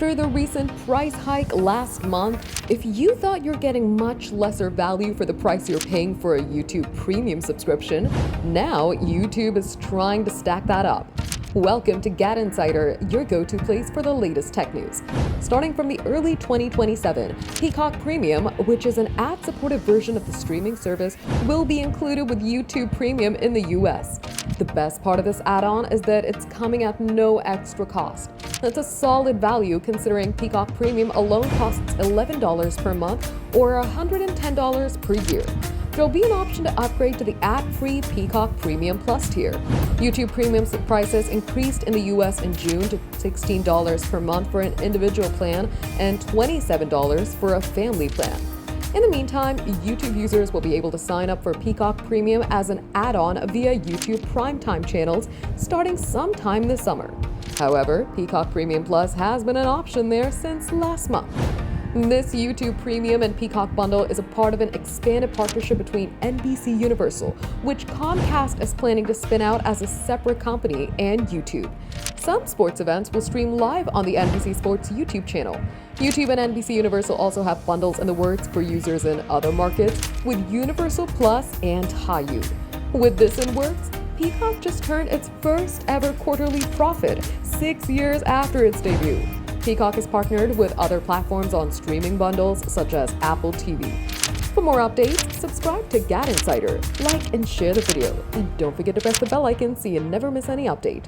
After the recent price hike last month, if you thought you're getting much lesser value for the price you're paying for a YouTube Premium subscription, now YouTube is trying to stack that up. Welcome to GadInsider, your go-to place for the latest tech news. Starting from the early 2027, Peacock Premium, which is an ad-supported version of the streaming service, will be included with YouTube Premium in the US. The best part of this add-on is that it's coming at no extra cost. That's a solid value considering Peacock Premium alone costs $11 per month or $110 per year. There'll be an option to upgrade to the ad-free Peacock Premium Plus tier. YouTube Premium prices increased in the US in June to $16 per month for an individual plan and $27 for a family plan. In the meantime, YouTube users will be able to sign up for Peacock Premium as an add-on via YouTube Primetime Channels starting sometime this summer. However, Peacock Premium Plus has been an option there since last month. This YouTube Premium and Peacock bundle is a part of an expanded partnership between NBCUniversal, which Comcast is planning to spin out as a separate company, and YouTube. Some sports events will stream live on the NBC Sports YouTube channel. YouTube and NBCUniversal also have bundles in the works for users in other markets with Universal Plus and Hayu. With this in works, Peacock just turned its first ever quarterly profit 6 years after its debut. Peacock is partnered with other platforms on streaming bundles such as Apple TV. For more updates, subscribe to GadInsider, like and share the video, and don't forget to press the bell icon so you never miss any update.